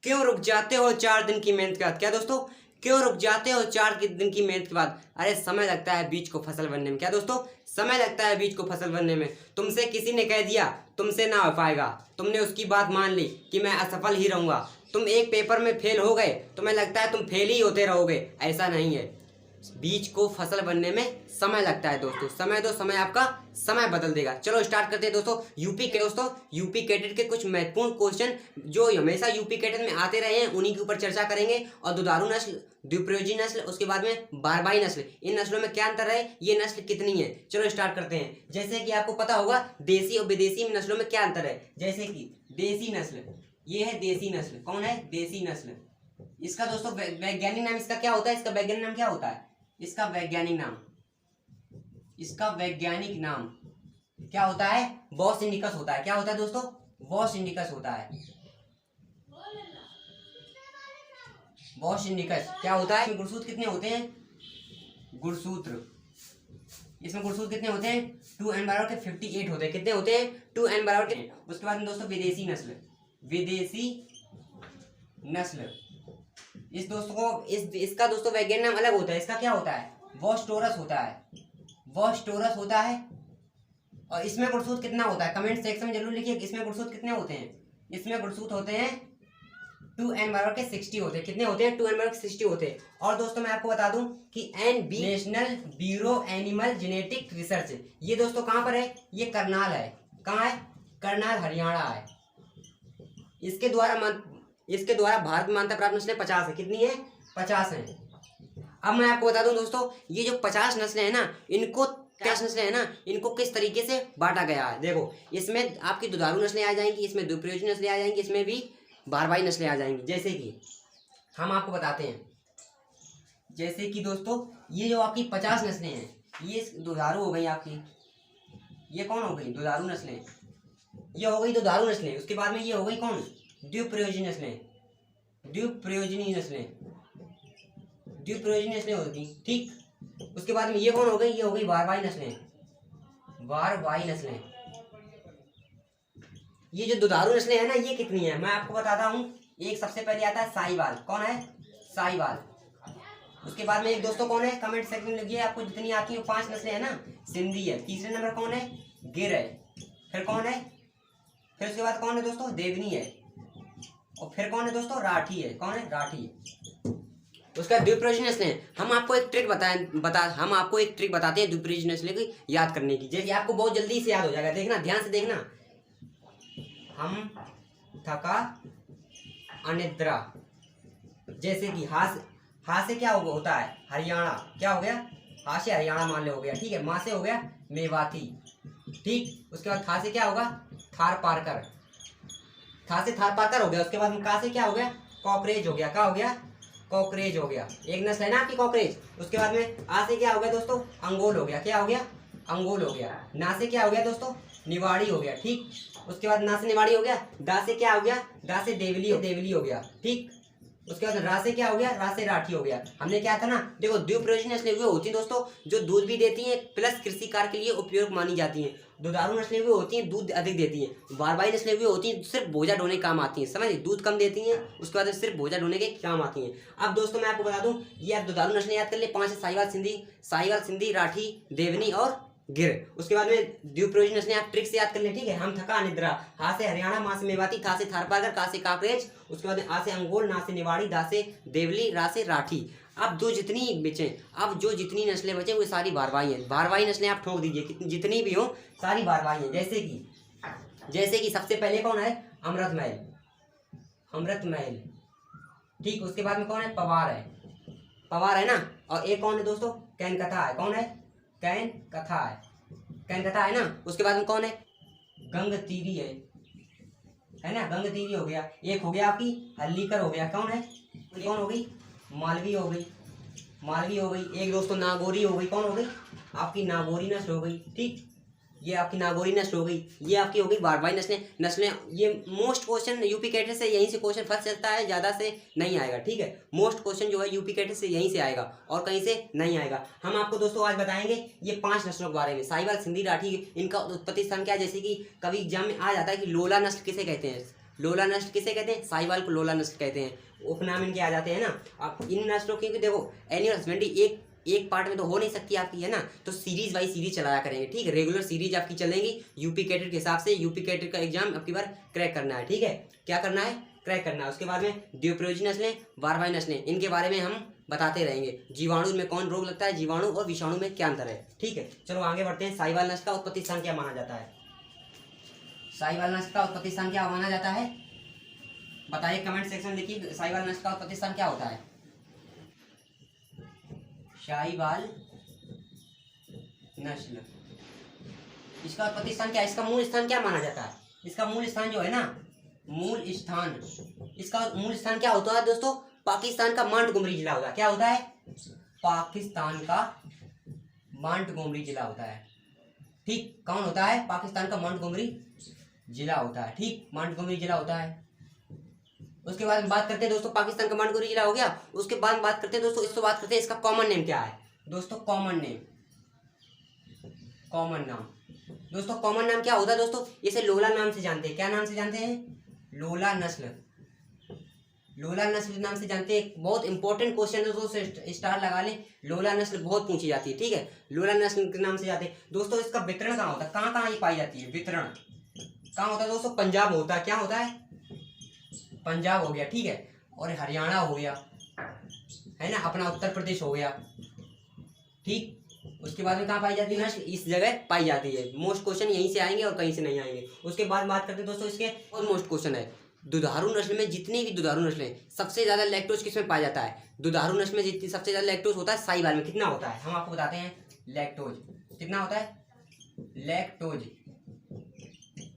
क्यों रुक जाते हो 4 दिन की मेहनत के बाद? क्या दोस्तों, क्यों रुक जाते हो 4 दिन की मेहनत के बाद? अरे समय लगता है बीज को फसल बनने में। क्या दोस्तों, समय लगता है बीज को फसल बनने में। तुमसे किसी ने कह दिया तुमसे ना हो पाएगा, तुमने उसकी बात मान ली कि मैं असफल ही रहूंगा, तुम एक पेपर में फेल हो गए, तुम्हें लगता है तुम फेल ही होते रहोगे। ऐसा नहीं है, बीज को फसल बनने में समय लगता है दोस्तों। समय दो, समय आपका समय बदल देगा। चलो स्टार्ट करते हैं दोस्तों। यूपी कैडेट के कुछ महत्वपूर्ण क्वेश्चन जो हमेशा यूपी कैडेट में आते रहे हैं उन्हीं के ऊपर चर्चा करेंगे। और दुधारू नस्ल, द्विप्रयोजी नस्ल, उसके बाद में बारबाई नस्ल, इन नस्लों में क्या अंतर है, ये नस्ल कितनी है। चलो स्टार्ट करते हैं। जैसे कि आपको पता होगा देसी और विदेशी नस्लों में क्या अंतर है। जैसे कि देसी नस्ल, ये है देसी नस्ल। कौन है? देसी नस्ल। इसका दोस्तों वैज्ञानिक नाम इसका क्या होता है? इसका वैज्ञानिक नाम क्या होता है? इसका वैज्ञानिक नाम क्या होता है? बॉस इंडिकस होता है। क्या होता है दोस्तों? बॉस इंडिकस होता है। बॉस इंडिकस क्या होता है? गुणसूत्र कितने होते हैं? गुणसूत्र इसमें गुणसूत्र कितने होते हैं? 2n/58 होते हैं। कितने होते हैं? 2n/8। उसके बाद में दोस्तों विदेशी नस्ल, इस दोस्तों को इसका दोस्तों वैज्ञानिक नाम अलग होता है। इसका क्या होता है? वोस्टोरस होता है। और इसमें गुणसूत्र कितना होता है? कमेंट सेक्शन में जरूर लिखिए इसमें गुणसूत्र कितने होते हैं। इसमें गुणसूत्र होते हैं 2n/60 होते हैं। कितने होते हैं? 2n/60 होते हैं। और दोस्तों मैं आपको बता दूं कि NB national bureau animal genetic research, ये दोस्तों कहां पर है? ये करनाल है। कहां है? करनाल, हरियाणा है। इसके द्वारा भारत में मान्यता प्राप्त नस्लें 50 है। कितनी है? 50 है। अब मैं आपको बता दूं दोस्तों, ये जो 50 नस्लें हैं ना, इनको किस तरीके से बांटा गया है। देखो, इसमें आपकी दुधारू नस्लें आ जाएंगी, इसमें द्विप्रयोजी नस्लें आ जाएंगी, इसमें भी बारबाई नस्लें आ जाएंगी। जैसे कि हम आपको बताते हैं, जैसे कि दोस्तों ये जो आपकी 50 नस्लें हैं, ये दुधारू हो गई आपकी। ये कौन हो गई? दुधारू नस्लें। ये हो गई दुधारू नस्लें। उसके बाद में ये हो गई कौन? द्विप्रयोजी नस्लें होगी। ठीक, उसके बाद में ये कौन हो गई? ये हो गई बारबाई नस्लें। ये जो दुधारू नस्लें हैं ना, ये कितनी है मैं आपको बताता हूँ। एक सबसे पहले आता है साहिवाल। कौन है? साहिवाल। उसके बाद में एक दोस्तों कौन है? कमेंट सेक्शन में लिखिए आपको जितनी आती है। 5 नस्लें है ना, सिंधी है। तीसरे नंबर कौन है? गिर है। फिर कौन है? फिर उसके बाद कौन है दोस्तों? देवनी है। और फिर कौन है दोस्तों? राठी है। कौन है? राठी। उसका द्विप्रयोजी नस्लें, हम आपको एक ट्रिक बताते हैं द्विप्रयोजी नस्लें की याद करने की, जैसे आपको बहुत जल्दी से याद हो जाएगा। देखना, ध्यान से देखना। हम थका अनिद्रा। जैसे कि हा से क्या होता है? हरियाणा। क्या हो गया? हा से हरियाणा मान लो, हो गया। ठीक है। माँ से हो गया मेवाती। ठीक, उसके बाद था से क्या होगा? थार पारकर। था से थार पारकर हो गया। उसके बाद का से क्या हो गया? कॉकरेज हो गया। क्या हो गया? कॉकरेज हो गया। एक नस्ल है ना आपकी कॉकरेज। उसके बाद में आ से क्या हो गया दोस्तों? अंगोल हो गया। क्या हो गया? अंगोल हो गया। ना से क्या हो गया दोस्तों? निवाड़ी हो गया। ठीक, उसके बाद ना से निवाड़ी हो गया। दा से क्या हो गया? दा से देवली हो गया। ठीक, उसके बाद रा से क्या हो गया? रा से राठी हो गया। हमने क्या था ना, देखो द्विप्रयोजी नस्लें वे होती हैं दोस्तों जो दूध भी देती हैं प्लस कृषि कार्य के लिए उपयोग मानी जाती हैं। दुधारू नस्लें वे होती हैं दूध अधिक देती हैं। बारबाई नस्लें वे होती हैं सिर्फ बोझा ढोने काम आती हैं। समझ, दूध कम देती हैं, उसके बाद सिर्फ बोझा ढोने के काम आती हैं। अब दोस्तों मैं आपको बता दूं, ये आप दुधारू नस्लें याद कर ले। 5 है साहिवाल, सिंधी, राठी, देवनी और गिर। उसके बाद में द्विप्रयोजी नस्लें आप ट्रिक से याद कर लें। ठीक है। हम थका अनिद्रा, हा से हरियाणा, माँ से मेवाती, था से थारपारकर, का से काकरेज, उसके बाद आ से अंगोल, ना से निवाड़ी, दा से देवली, रा से राठी। अब जो जितनी नस्लें बचे वो सारी बारबाई हैं। बारबाई नस्लें आप ठोक दीजिए, जितनी भी हो सारी बारबाई हैं। जैसे कि सबसे पहले कौन है? अमृतमहल। ठीक, उसके बाद में कौन है? पवार है ना। और एक कौन है दोस्तों? कैनकथा है। कौन है? कैनकथा है ना। उसके बाद में कौन है? गंगतीरी है ना। गंगतीरी हो गया। एक हो गया आपकी हल्लीकर हो गया। कौन हो गई? मालवी हो गई। एक दोस्तों नागौरी हो गई। कौन हो गई? आपकी नागौरी नस्ल हो गई। ठीक, ये आपकी नागौरी नस्ल हो गई। ये आपकी हो गई बारबाई नस्लें। ये मोस्ट क्वेश्चन यूपी कैटेगरी से यहीं से क्वेश्चन फंस चलता है, ज़्यादा से नहीं आएगा। ठीक है, मोस्ट क्वेश्चन जो है यूपी कैटेगरी से यहीं से आएगा और कहीं से नहीं आएगा। हम आपको दोस्तों आज बताएंगे ये 5 नस्लों के बारे में। साहिवाल, सिंधी, राठी, इनका उत्पत्ति स्थान क्या है। जैसे कि कभी एग्जाम में आ जाता है कि लोला नस्ल किसे कहते हैं। लोला नस्ल किसे कहते हैं? साहिवाल को लोला नस्ल कहते हैं, उपनाम इनके आ जाते हैं ना। अब इन नस्लों की देखो एनिमल हस्बेंड्री एक पार्ट में तो हो नहीं सकती आपकी, है ना, तो सीरीज बाई सीरीज चलाया करेंगे, ठीक है। रेगुलर सीरीज आपकी चलेंगी यूपी कैडेट के हिसाब से। यूपी कैडेट का एग्जाम आपकी बार क्रैक करना है, ठीक है। क्या करना है? क्रैक करना है। उसके बाद में द्विप्रयोजी नस्लें, वारवाई नस्लें, इनके बारे में हम बताते रहेंगे। जीवाणु में कौन रोग लगता है, जीवाणु और विषाणु में क्या अंतर है, ठीक है। चलो आगे बढ़ते हैं। साहिवाल नस्ल का उत्पत्ति स्थान क्या माना जाता है? साहिवाल नस्ल का उत्पत्ति स्थान क्या माना जाता है? बताइए, कमेंट सेक्शन लिखिए, साहिवाल नस्ल का उत्पत्ति स्थान क्या होता है? साहिवाल नस्ल, इसका उत्पत्ति स्थान क्या है? इसका मूल स्थान क्या माना जाता है? इसका मूल स्थान जो है ना, मूल स्थान, इसका मूल स्थान क्या होता है दोस्तों? पाकिस्तान का मांटगोमरी जिला होता है। क्या होता है? पाकिस्तान का मांटगोमरी जिला होता है, ठीक। कौन होता है? पाकिस्तान का मांटगोमरी जिला होता है, ठीक, मांटगोमरी जिला होता है। उसके बाद बात करते हैं दोस्तों, पाकिस्तान का मांटगोमरी जिला हो गया। उसके बाद बात करते हैं दोस्तों, इसको बात करते हैं इसका कॉमन नेम क्या है दोस्तों? कॉमन नेम, कॉमन नाम दोस्तों, कॉमन नाम क्या होता है दोस्तों? इसे लोला नाम से जानते हैं। क्या नाम से जानते हैं? लोला नस्ल, लोला नस्ल नाम से जानते हैं। बहुत इंपॉर्टेंट क्वेश्चन है दोस्तों, स्टार लगा लें। लोला नस्ल बहुत पूछी जाती है, ठीक है। लोला नस्ल के नाम से जानते हैं दोस्तों। इसका वितरण कहाँ होता है? कहाँ कहाँ ये पाई जाती है? वितरण कहाँ होता है दोस्तों? पंजाब होता है। क्या होता है? पंजाब हो गया, ठीक है, और हरियाणा हो गया, है ना, अपना उत्तर प्रदेश हो गया, ठीक। उसके बाद में कहाँ पाई जाती है नस्ल? इस जगह पाई जाती है। मोस्ट क्वेश्चन यहीं से आएंगे और कहीं से नहीं आएंगे। उसके बाद बात करते हैं दोस्तों, इसके और मोस्ट क्वेश्चन है, दुधारू नस्ल में जितनी भी दुधारू नस्लें, सबसे ज्यादा लैक्टोज किसमें पाया जाता है? दुधारू नस्ल में जितनी सबसे ज्यादा लैक्टोज होता है साहिवाल में। कितना होता है? हम आपको बताते हैं। लैक्टोज कितना होता है? लैक्टोज,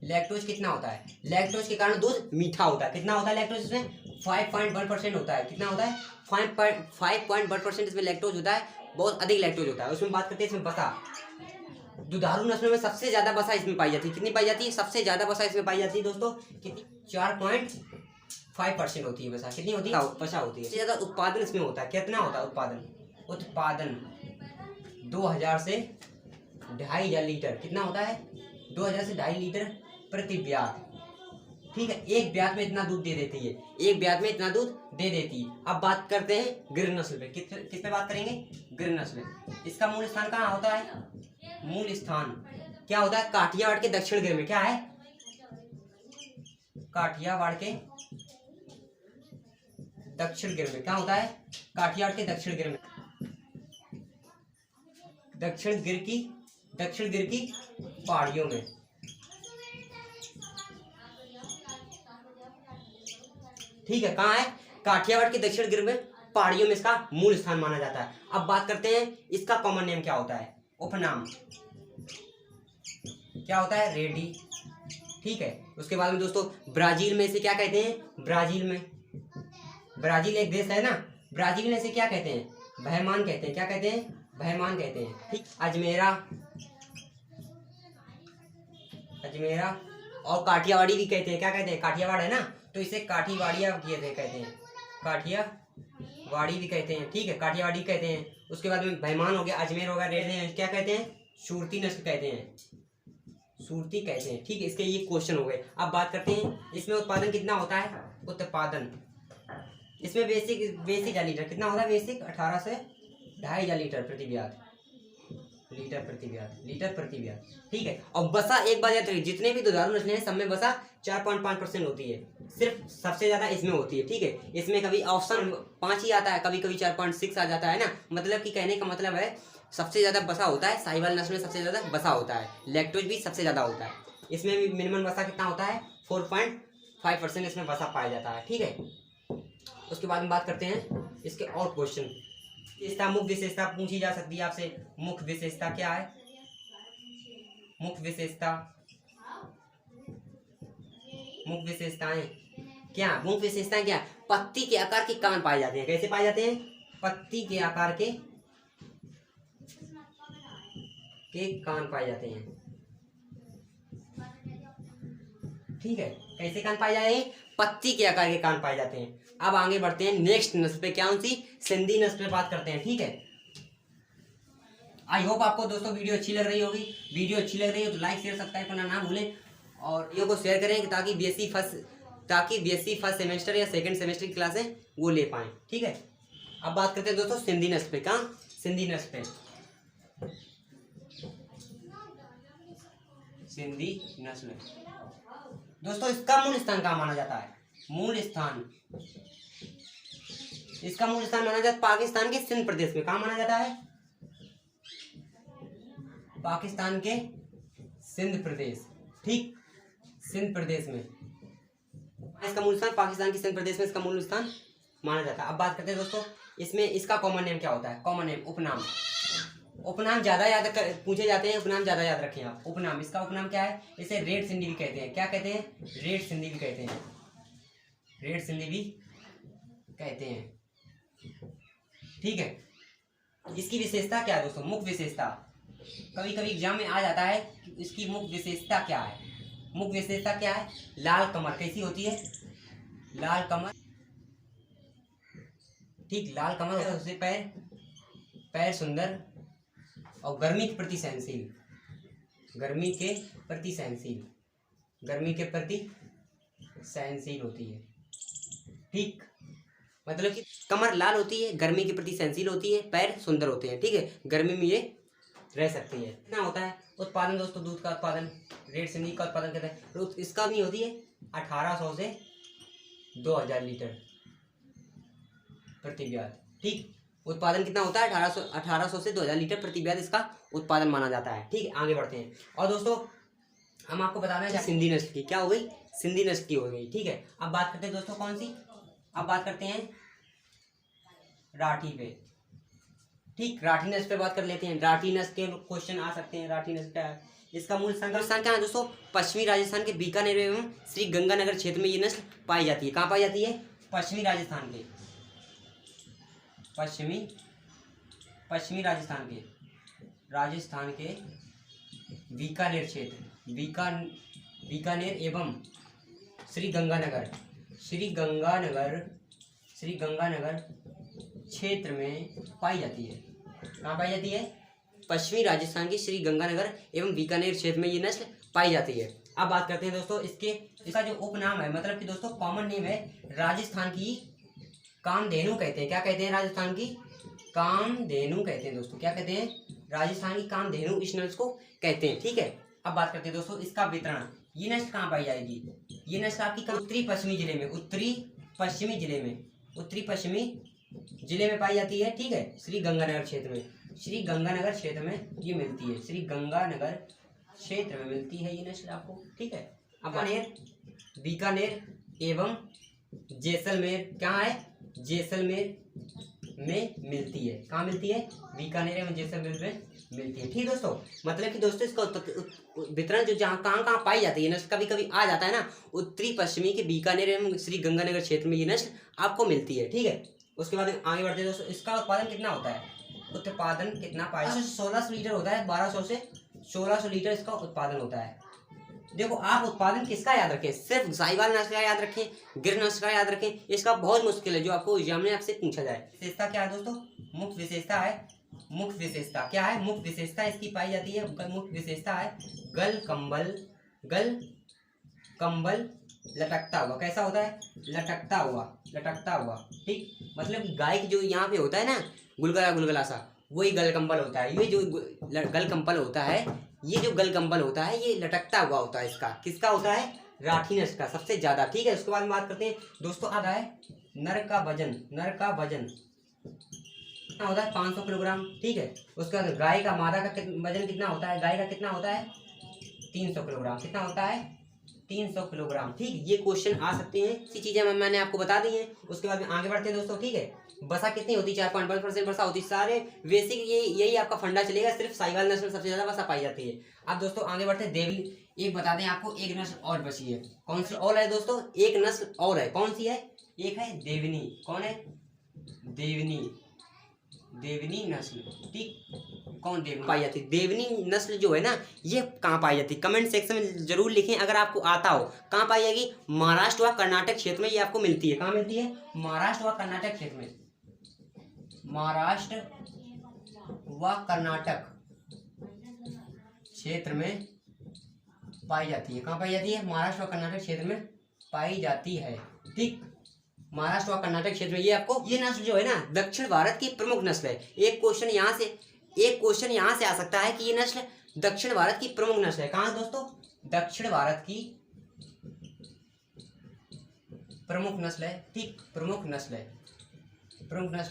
लैक्टोज कितना होता है? लैक्टोज के कारण दूध मीठा होता है। कितना होता है लैक्टोज इसमें? 5.1% होता है। कितना होता है? 5.1% इसमें लैक्टोज होता है। बहुत अधिक लैक्टोज होता है। उसमें बात करते हैं इसमें बसा, दुधारू नस्लों में सबसे ज्यादा बसा इसमें पाई जाती है। कितनी पाई जाती है? सबसे ज्यादा बसा इसमें पाई जाती है दोस्तों। कितनी? 4.5% होती है बसा। कितनी होती है? बसा होती है। सबसे ज्यादा उत्पादन इसमें होता है। कितना होता है उत्पादन? उत्पादन 2000 से 2500 लीटर। कितना होता है? 2000 से 2.5 लीटर प्रति ब्यात, ठीक है। एक ब्यात में इतना दूध दे देती है, एक ब्यात में इतना दूध दे देती है। अब बात करते हैं गिर नस्ल पे। किस पे बात करेंगे? गिर नस्ल। इसका मूल स्थान कहाँ होता है? मूल स्थान क्या होता है? काठियावाड़ के दक्षिण गिर में। क्या है? काठियावाड़ के दक्षिण गिर में। क्या होता है? काठियावाड़ के दक्षिण गिर में, दक्षिण गिर की पहाड़ियों में, ठीक है। कहाँ है? काठियावाड़ के दक्षिण गिर में पहाड़ियों में इसका मूल स्थान माना जाता है। अब बात करते हैं इसका कॉमन नेम क्या होता है? उपनाम क्या होता है? रेडी, ठीक है। उसके बाद में दोस्तों, ब्राजील में इसे क्या कहते हैं? ब्राजील एक देश है ना, ब्राजील में इसे क्या कहते हैं? बहमान कहते हैं। क्या कहते हैं? बहमान कहते हैं, ठीक। अजमेरा और काठियावाड़ी भी कहते हैं। क्या कहते हैं? काठियावाड़ है ना, तो इसे काठीवाड़िया कहते हैं, काठियावाड़ी भी कहते हैं, ठीक है, काठियावाड़ी कहते हैं। उसके बाद में बहमान हो गया, अजमेर हो गया, रेड हैं, क्या कहते हैं? सूरती नस्ल कहते हैं, सूरती कहते हैं, ठीक है। इसके ये क्वेश्चन हो गए। अब बात करते हैं इसमें उत्पादन कितना होता है? उत्पादन इसमें बेसिक लीटर कितना होता है? बेसिक 18 से 2.5 लीटर प्रति ब्यात, लीटर प्रति ब्यात, ठीक है। और बसा एक बात याद रखिए, जितने भी दुधारू नस्लें हैं सब में बसा 4.5% होती है। सिर्फ सबसे ज्यादा इसमें होती है, ठीक है। इसमें कभी ऑप्शन 5 ही आता है, कभी कभी 4.6 आ जाता है ना। मतलब कि कहने का मतलब है सबसे ज्यादा बसा होता है साहिवाल नस्ल में, सबसे ज्यादा बसा होता है। लैक्टोज भी सबसे ज्यादा होता है। इसमें भी मिनिमम बसा कितना होता है? 4.5% इसमें बसा पाया जाता है, ठीक है। उसके बाद में बात करते हैं इसके और क्वेश्चन। इसका मुख्य विशेषता पूछी जा सकती है आपसे। मुख्य विशेषता क्या है? मुख्य विशेषताएं क्या? मुख्य विशेषताएं क्या? पत्ती के आकार के कान पाए जाते हैं। कैसे पाए जाते हैं? पत्ती के आकार के कान पाए जाते हैं, ठीक है। कैसे कान पाए जाते हैं? पत्ती के आकार के कान पाए जाते हैं। अब आगे बढ़ते हैं नेक्स्ट नस्ल पे। क्या उनसी? सिंधी नस्ल पे बात करते हैं, ठीक है। आई होप आपको दोस्तों वीडियो अच्छी लग रही होगी। वीडियो अच्छी लग रही हो तो लाइक शेयर सब्सक्राइब करना ना भूलें और वीडियो को शेयर करें ताकि ताकि बीएससी फर्स्ट सेमेस्टर या सेकंड सेमेस्टर की क्लासें वो ले पाएँ। ठीक है, अब बात करते हैं दोस्तों सिंधी नस्ल पे। कहाँ? सिंधी नस्ल पे। सिंधी नस्ल दोस्तों, इसका मूल स्थान कहाँ माना जाता है? मूल स्थान, इसका मूल स्थान माना जाता है पाकिस्तान के सिंध प्रदेश में। कहाँ माना जाता है? पाकिस्तान के सिंध प्रदेश। ठीक, सिंध प्रदेश में इसका मूल स्थान, पाकिस्तान के सिंध प्रदेश में इसका मूल स्थान माना जाता है। अब बात करते हैं दोस्तों इसमें इसका कॉमन नेम क्या होता है? कॉमन नेम, उपनाम। उपनाम ज्यादा याद पूछे जाते हैं, उपनाम ज्यादा याद रखें आप। उपनाम, इसका उपनाम क्या है? इसे रेड सिंधी भी कहते हैं। क्या कहते हैं? रेड सिंधी भी कहते हैं। रेड सिंधी भी कहते हैं। ठीक है, इसकी विशेषता क्या है दोस्तों? मुख्य विशेषता, कभी कभी एग्जाम में आ जाता है कि इसकी मुख्य विशेषता क्या है? मुख्य विशेषता क्या है? लाल कमर। कैसी होती है? लाल कमर। ठीक, लाल कमर होता है। उससे पैर सुंदर और गर्मी के प्रति सहनशील। गर्मी के प्रति सहनशील, गर्मी के प्रति सहनशील होती है। ठीक, मतलब कि कमर लाल होती है, गर्मी के प्रति सहनशील होती है, पैर सुंदर होते हैं। ठीक है, गर्मी में ये रह सकती है। कितना होता है उत्पादन दोस्तों? दूध का उत्पादन, रेड सिंधी का उत्पादन कहते हैं। तो इसका भी होती है 1800 से 2000 लीटर प्रति ब्याज। ठीक, उत्पादन कितना होता है? 1800 से 2000 लीटर प्रति ब्याज इसका उत्पादन माना जाता है। ठीक है, आगे बढ़ते हैं। और दोस्तों हम आपको बता रहे हैं सिंधी नस्ल की क्या हो गई? सिंधी नस्ल की हो गई। ठीक है, अब बात करते हैं दोस्तों कौन सी? अब बात करते हैं राठी पे। ठीक, राठी नस्ल पे बात कर लेते हैं। राठी नस्ल के क्वेश्चन आ सकते हैं। राठी नस्ल क्या है? इसका मूल स्थान क्या है दोस्तों? पश्चिमी राजस्थान के बीकानेर एवं श्री गंगानगर क्षेत्र में ये नस्ल पाई जाती है। कहाँ पाई जाती है? पश्चिमी राजस्थान के, पश्चिमी राजस्थान के बीकानेर क्षेत्र, बीकानेर एवं श्री गंगानगर क्षेत्र में पाई जाती है। कहाँ पाई जाती है? पश्चिमी राजस्थान के श्री गंगानगर एवं बीकानेर क्षेत्र में ये नस्ल पाई जाती है। अब बात करते हैं दोस्तों इसका जो उपनाम है, मतलब कि दोस्तों कॉमन नेम है, राजस्थान की कामधेनु कहते हैं। क्या कहते हैं? राजस्थान की कामधेनु कहते हैं दोस्तों। क्या कहते हैं? राजस्थान की कामधेनु इस नस्ल को कहते हैं। ठीक है, अब बात करते हैं दोस्तों इसका वितरण। ये नस्ल कहाँ पाई जाएगी? ये नस्ल आपकी उत्तरी पश्चिमी जिले में पाई जाती है। ठीक है, श्री गंगानगर क्षेत्र में ये मिलती है। श्री गंगानगर क्षेत्र में मिलती है ये नस्ल आपको। ठीक है, अब बीकानेर एवं जैसलमेर, क्या है? जैसलमेर में मिलती है। कहाँ मिलती है? बीकानेर एवं जैसलमेर में मिलती है। ठीक दोस्तों, मतलब कि दोस्तों इसका वितरण जो जहाँ कहाँ पाई जाती है नस्ल, कभी कभी आ जाता है ना, उत्तरी पश्चिमी के बीकानेर एवं श्री गंगानगर क्षेत्र में ये नस्ल आपको मिलती है। ठीक है, उसके बाद आगे बढ़ते हैं दोस्तों। इसका उत्पादन कितना होता है? उत्पादन कितना पाया? 1600 लीटर होता है। 1200 से 1600 लीटर इसका उत्पादन होता है। देखो, आप उत्पादन किसका याद रखें? सिर्फ साहिवाल नस्ल का याद रखें, गिर नस्ल का याद रखें, इसका बहुत मुश्किल है जो आपको एग्जाम में आपसे पूछा जाए। विशेषता क्या है दोस्तों? मुख्य विशेषता है। मुख्य विशेषता क्या है? मुख्य विशेषता इसकी पाई जाती है। मुख्य विशेषता है गल कंबल लटकता हुआ। कैसा होता है? लटकता हुआ। ठीक, मतलब गाय की जो यहाँ पे होता है ना गुलगला सा, वही गल कंबल होता है। ये जो गल कंबल होता है, ये जो गल कंबल होता है, ये लटकता हुआ होता है। इसका किसका होता है? राठी नस्ल का सबसे ज्यादा। ठीक है, उसके बाद बात करते हैं दोस्तों आता है नर का वजन कितना होता है? 500 किलोग्राम। ठीक है, उसके बाद गाय का मादा का वजन कितना होता है? गाय का कितना होता है? 300 किलोग्राम। कितना होता है? 300 किलोग्राम। ठीक, ये क्वेश्चन आ सकते हैं। इसी चीजें मैंने आपको बता दी हैं। उसके बाद में आगे बढ़ते हैं दोस्तों। ठीक है, बसा कितनी होती है? 4.5% बसा होती है। सारे बेसिक यही आपका फंडा चलेगा। सिर्फ साहिवाल नस्ल सबसे ज्यादा बसा पाई जाती है। अब दोस्तों आगे बढ़ते हैं देवनी। एक बता दें आपको, एक नस्ल और बची है। कौन सी और है दोस्तों? एक नस्ल और है। कौन सी है? एक है देवनी। कौन है? देवनी नस्ल। ठीक, कौन देवनी पाई जाती है? देवनी नस्ल जो है ना, ये कहाँ पाई जाती है? कमेंट सेक्शन में जरूर लिखें अगर आपको आता हो। कहाँ पाई जाएगी? महाराष्ट्र व कर्नाटक क्षेत्र में ये आपको मिलती है। कहाँ मिलती है? महाराष्ट्र व कर्नाटक क्षेत्र में। महाराष्ट्र व कर्नाटक क्षेत्र में पाई जाती है। कहाँ पाई जाती है? महाराष्ट्र व कर्नाटक क्षेत्र में पाई जाती है। ठीक, महाराष्ट्र और कर्नाटक क्षेत्र में। ये आपको ये नस्ल जो है ना दक्षिण भारत की प्रमुख नस्ल है। एक क्वेश्चन यहाँ से आ सकता है कि ये नस्ल दक्षिण भारत की प्रमुख नस्ल है। कहाँ दोस्तों? दक्षिण भारत की प्रमुख नस्ल है। ठीक, प्रमुख नस्ल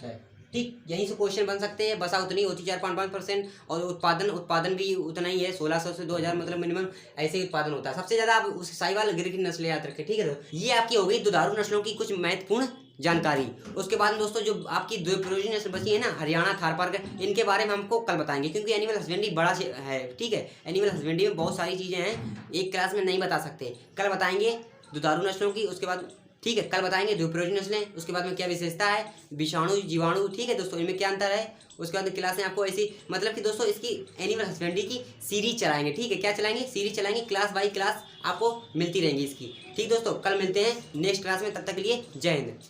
है। ठीक, यहीं से क्वेश्चन बन सकते हैं। बसा उतनी होती 4.5% और उत्पादन भी उतना ही है, 1600 से 2000 मतलब मिनिमम ऐसे ही उत्पादन होता है। सबसे ज्यादा आप उस साहिवाल गिर की नस्लें याद रखें। ठीक है, तो ये आपकी हो गई दुधारू नस्लों की कुछ महत्वपूर्ण जानकारी। उसके बाद दोस्तों जो आपकी दो प्रोजी नस्ल बची है ना, हरियाणा थारपारकर, इनके बारे में हमको कल बताएंगे, क्योंकि एनिमल हस्बेंड्री बड़ा है। ठीक है, एनिमल हस्बेंड्री में बहुत सारी चीजें हैं, एक क्लास में नहीं बता सकते। कल बताएंगे दुधारू नस्लों की, उसके बाद ठीक है कल बताएंगे द्विप्रोजी नस्लें, उसके बाद में क्या विशेषता है, विषाणु जीवाणु। ठीक है दोस्तों, इनमें क्या अंतर है। उसके बाद क्लास में आपको ऐसी मतलब कि दोस्तों इसकी एनिमल हस्बेंड्री की सीरीज चलाएंगे। ठीक है, क्या चलाएंगे? सीरीज चलाएंगे, क्लास बाई क्लास आपको मिलती रहेंगी इसकी। ठीक दोस्तों, कल मिलते हैं नेक्स्ट क्लास में, तब तक के लिए जय हिंद।